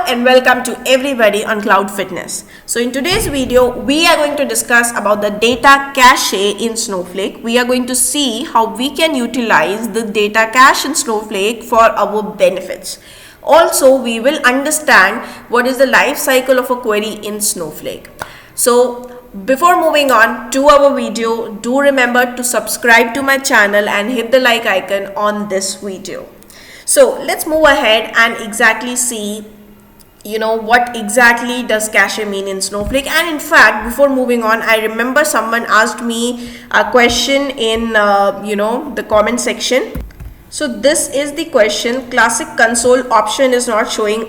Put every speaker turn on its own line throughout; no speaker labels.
and welcome to everybody on Cloud Fitness. So in today's video, we are going to discuss about the data cache in Snowflake. We are going to see how we can utilize the data cache in Snowflake for our benefits. Also, we will understand what is the life cycle of a query in Snowflake. So before moving on to our video, do remember to subscribe to my channel and hit the like icon on this video. So let's move ahead and exactly see what exactly does cache mean in Snowflake. And in fact, before moving on, I remember someone asked me a question in the comment section. So this is the question: classic console option is not showing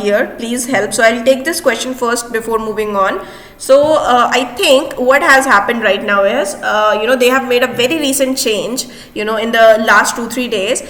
here, please help. So I'll take this question first before moving on. So I think what has happened right now is they have made a very recent change in the last 2-3 days.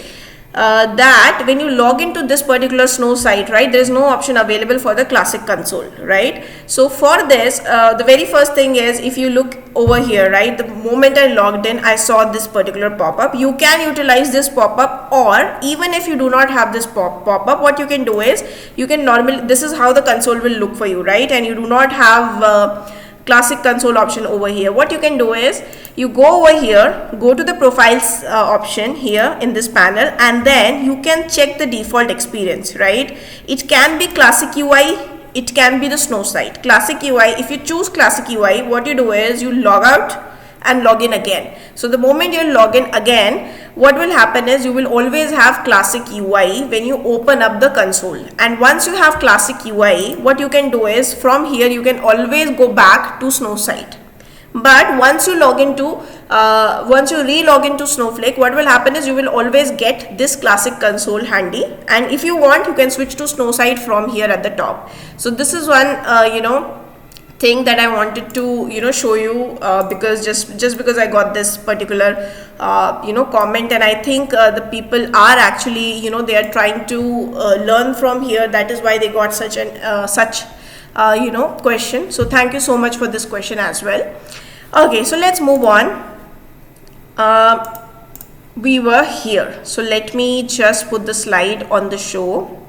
That when you log into this particular Snow site, right, there is no option available for the classic console, right? So for this, the very first thing is, if you look over here, right, the moment I logged in, I saw this particular pop-up. You can utilize this pop-up, or even if you do not have this pop-up, what you can do is, you can normally, this is how the console will look for you, right? And you do not have classic console option over here. What you can do is, you go over here, go to the profiles option here in this panel, and then you can check the default experience, right? It can be classic UI, it can be the Snow site. Classic UI, if you choose classic UI, what you do is you log out and log in again. So the moment you log in again, what will happen is you will always have classic UI when you open up the console. And once you have classic UI, what you can do is, from here you can always go back to Snow site. But once you log into once you re-log into Snowflake, what will happen is you will always get this classic console handy, and if you want, you can switch to Snow site from here at the top. So this is one thing that I wanted to show you, because just because I got this particular comment, and I think the people are actually they are trying to learn from here. That is why they got such question. So thank you so much for this question as well. Okay, so let's move on. We were here, so let me just put the slide on the show.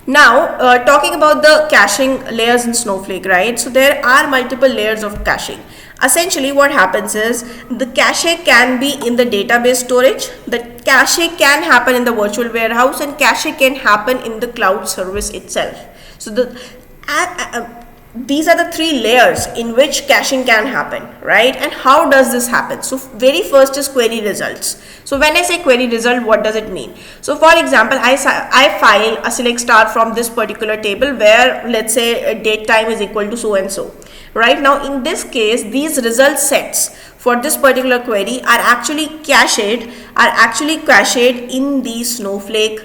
Now talking about the caching layers in Snowflake, right? So there are multiple layers of caching. Essentially what happens is, the cache can be in the database storage, the cache can happen in the virtual warehouse, and cache can happen in the cloud service itself. So these are the three layers in which caching can happen, right? And how does this happen? So very first is query results. So when I say query result, what does it mean? So for example, I file a select star from this particular table where, let's say, date time is equal to so and so. Right now, in this case, these result sets for this particular query are actually cached in the Snowflake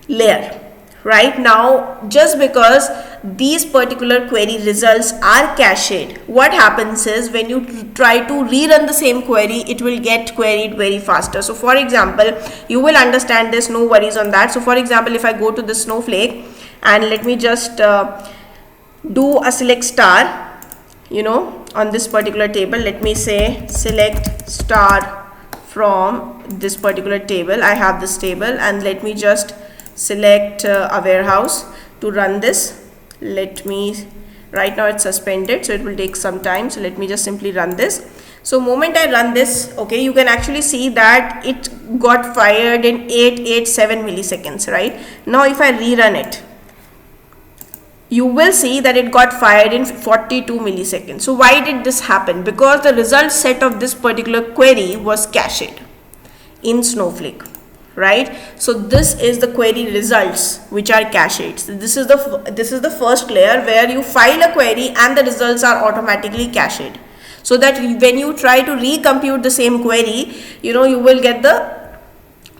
layer. Right now, just because these particular query results are cached, what happens is, when you try to rerun the same query, it will get queried very faster. So for example, you will understand this, no worries on that. So for example, if I go to the Snowflake and let me just do a select star on this particular table, let me say select star from this particular table. I have this table, and let me just select a warehouse to run this. Right now it's suspended, so it will take some time. So let me just simply run this. So moment I run this, okay, you can actually see that it got fired in 887 milliseconds, right? Now if I rerun it, you will see that it got fired in 42 milliseconds. So why did this happen? Because the result set of this particular query was cached in Snowflake, right? So this is the query results which are cached. So this is the first layer where you file a query and the results are automatically cached, so that when you try to recompute the same query, you will get the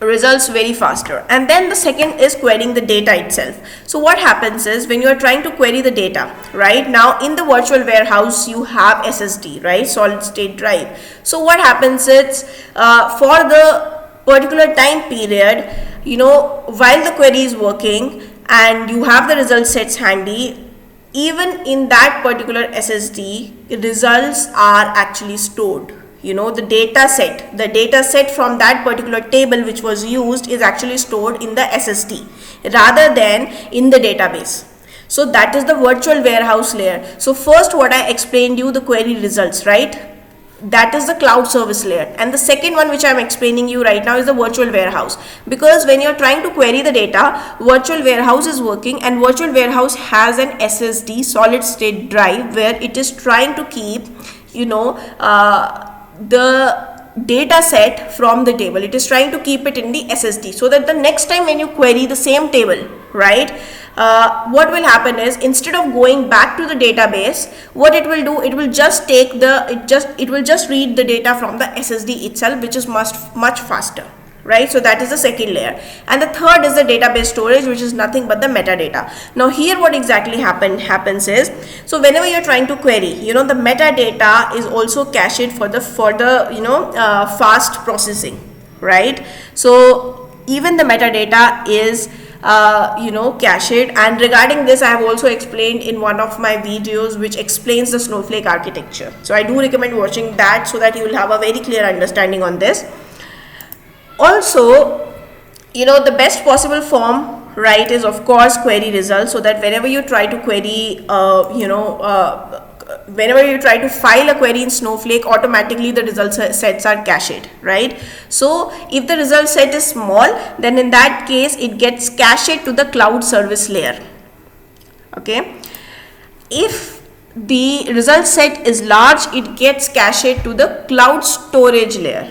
results very faster. And then the second is querying the data itself. So what happens is, when you are trying to query the data, right, now in the virtual warehouse you have SSD, right, solid state drive. So what happens is, for the particular time period, while the query is working and you have the result sets handy, even in that particular SSD, results are actually stored the data set from that particular table which was used is actually stored in the SSD rather than in the database. So that is the virtual warehouse layer. So first what I explained you, the query results, right? That is the cloud service layer, and the second one which I am explaining you right now is the virtual warehouse, because when you're trying to query the data, virtual warehouse is working, and virtual warehouse has an SSD, solid state drive, where it is trying to keep the data set from the table. It is trying to keep it in the SSD, so that the next time when you query the same table, right, what will happen is, instead of going back to the database, what it will do, it will just take it will just read the data from the SSD itself, which is much faster, right? So that is the second layer. And the third is the database storage, which is nothing but the metadata. Now here what exactly happens is, so whenever you're trying to query, the metadata is also cached for the fast processing, right? So even the metadata is cached. And regarding this, I have also explained in one of my videos which explains the Snowflake architecture. So I do recommend watching that, so that you will have a very clear understanding on this. Also, the best possible form, right, is of course query results, so that whenever you try to query, whenever you try to file a query in Snowflake, automatically the result sets are cached, right? So if the result set is small, then in that case it gets cached to the cloud service layer. Okay, if the result set is large, it gets cached to the cloud storage layer,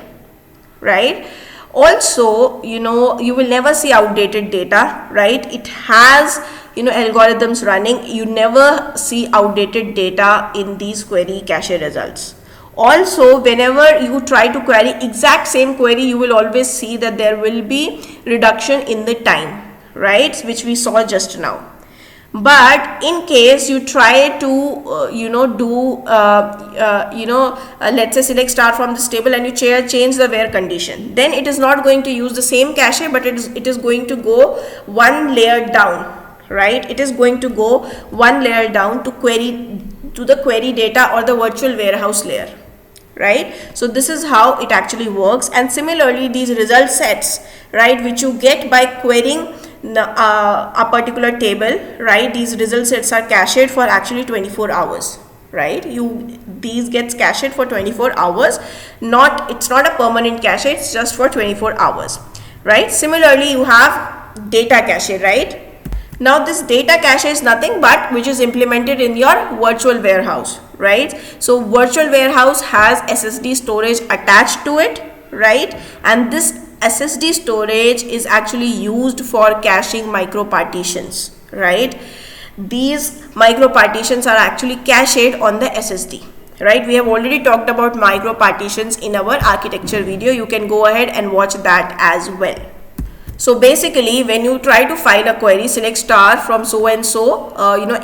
right? Also, you will never see outdated data, right? It has algorithms running. You never see outdated data in these query cache results. Also, whenever you try to query exact same query, you will always see that there will be reduction in the time, right, which we saw just now. But in case you try to let's say select star from this table, and you change the where condition, then it is not going to use the same cache, but it is going to go one layer down, right? It is going to go one layer down to the query data or the virtual warehouse layer, right? So this is how it actually works. And similarly, these result sets, right, which you get by querying a particular table, right, these result sets are cached for actually 24 hours, right? These gets cached for 24 hours. It's not a permanent cache, it's just for 24 hours, right? Similarly, you have data cache, right? Now this data cache is nothing but which is implemented in your virtual warehouse, right? So virtual warehouse has SSD storage attached to it, right? And this SSD storage is actually used for caching micro partitions, right? These micro partitions are actually cached on the SSD, right? We have already talked about micro partitions in our architecture video. You can go ahead and watch that as well. So basically, when you try to file a query, select star from so and so,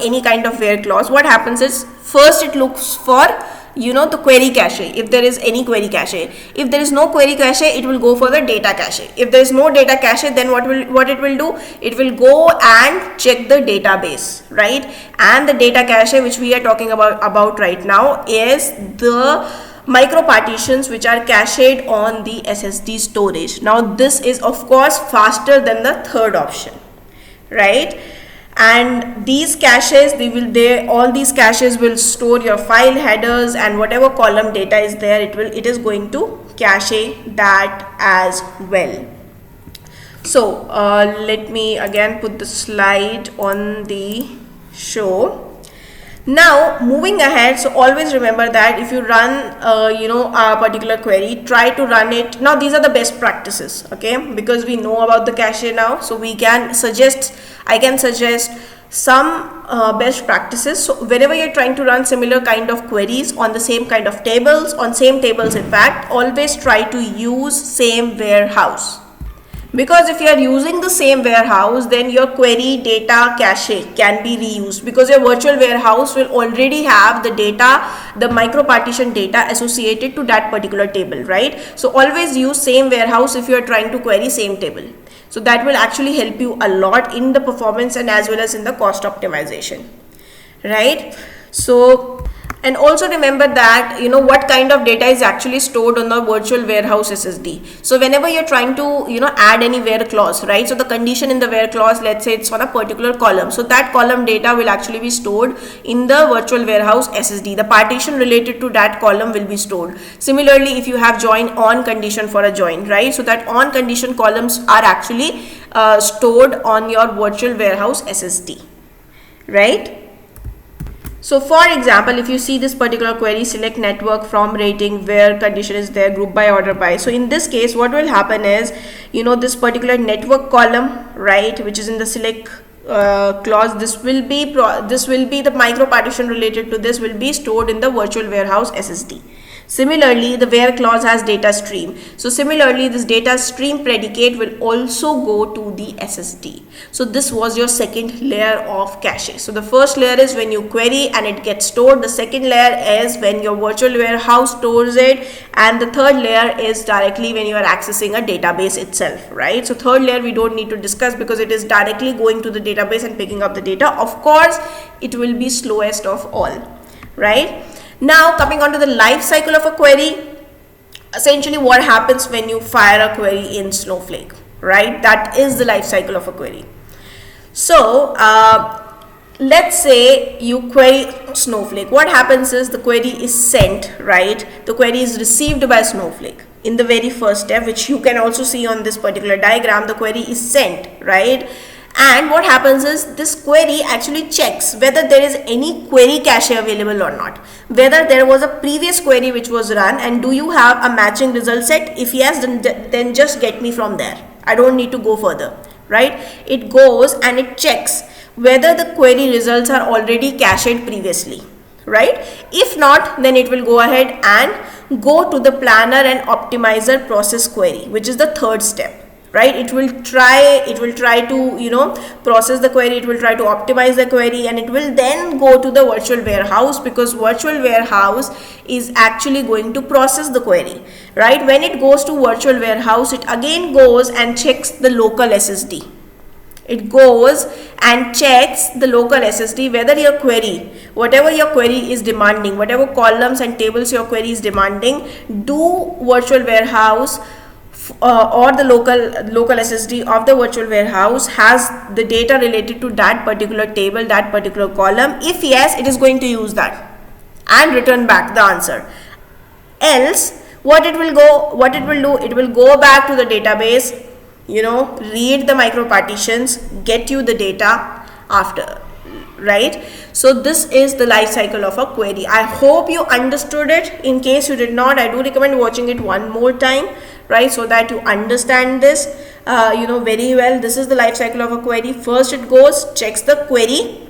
any kind of where clause, what happens is, first it looks for the query cache, if there is any query cache. If there is no query cache, it will go for the data cache. If there is no data cache, then what it will do, it will go and check the database, right? And the data cache which we are talking about right now is the micro partitions which are cached on the SSD storage. Now this is of course faster than the third option, right? And these caches, all these caches will store your file headers, and whatever column data is there, it is going to cache that as well. So let me again put the slide on the show. Now moving ahead, so always remember that if you run a particular query, try to run it. Now these are the best practices, okay, because we know about the cache now, so I can suggest some best practices. So whenever you're trying to run similar kind of queries on the same kind of tables, in fact, always try to use same warehouse. Because if you are using the same warehouse, then your query data cache can be reused, because your virtual warehouse will already have the data, the micro partition data associated to that particular table, right? So always use same warehouse if you are trying to query same table. So that will actually help you a lot in the performance and as well as in the cost optimization, right? So And also remember that what kind of data is actually stored on the virtual warehouse SSD. So whenever you're trying to add any where clause, right? So the condition in the where clause, let's say it's on a particular column, so that column data will actually be stored in the virtual warehouse SSD. The partition related to that column will be stored. Similarly, if you have join on condition for a join, right? So that on condition columns are actually stored on your virtual warehouse SSD, right? So for example, if you see this particular query, select network from rating where condition is there, group by, order by. So in this case, what will happen is, this particular network column, right, which is in the select clause, this will be the micro partition related to this will be stored in the virtual warehouse SSD. Similarly, the where clause has data stream. So similarly, this data stream predicate will also go to the SSD. So this was your second layer of cache. So the first layer is when you query and it gets stored. The second layer is when your virtual warehouse stores it. And the third layer is directly when you are accessing a database itself, right? So third layer we don't need to discuss because it is directly going to the database and picking up the data. Of course, it will be slowest of all, right? Now coming on to the life cycle of a query, essentially what happens when you fire a query in Snowflake, right? That is the life cycle of a query. So let's say you query Snowflake. What happens is the query is sent, right? The query is received by Snowflake. In the very first step, which you can also see on this particular diagram, the query is sent, right? And what happens is this query actually checks whether there is any query cache available or not, whether there was a previous query which was run and do you have a matching result set. If yes, then just get me from there. I don't need to go further, right? It goes and it checks whether the query results are already cached previously, right? If not, then it will go ahead and go to the planner and optimizer process query, which is the third step. Right, it will try to process the query, it will try to optimize the query, and it will then go to the virtual warehouse, because virtual warehouse is actually going to process the query, right? When it goes to virtual warehouse, it again goes and checks the local SSD. It goes and checks the local SSD whether your query, whatever your query is demanding, whatever columns and tables your query is demanding, do virtual warehouse or the local SSD of the virtual warehouse has the data related to that particular table, that particular column. If yes, it is going to use that and return back the answer. Else, what it will do, it will go back to the database, read the micro partitions, get you the data after, right? So this is the life cycle of a query. I hope you understood it. In case you did not, I do recommend watching it one more time, right, so that you understand this very well. This is the life cycle of a query. First it goes, checks the query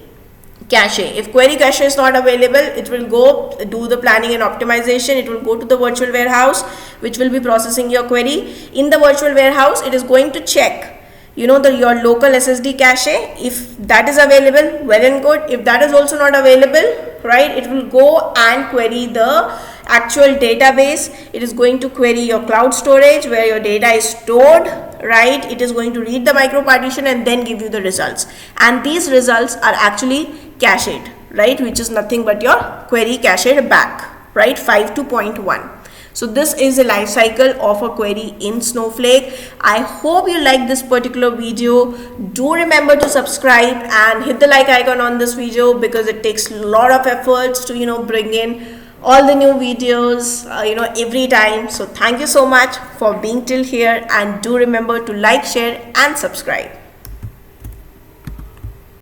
cache. If query cache is not available, it will go do the planning and optimization. It will go to the virtual warehouse, which will be processing your query. In the virtual warehouse, it is going to check your local SSD cache. If that is available, well and good. If that is also not available, right, it will go and query the actual database. It is going to query your cloud storage where your data is stored, right? It is going to read the micro partition and then give you the results, and these results are actually cached, right, which is nothing but your query cached back, right, 5.2.1. So this is the life cycle of a query in Snowflake. I hope you like this particular video. Do remember to subscribe and hit the like icon on this video, because it takes a lot of efforts to bring in all the new videos every time. So thank you so much for being till here, and do remember to like, share and subscribe.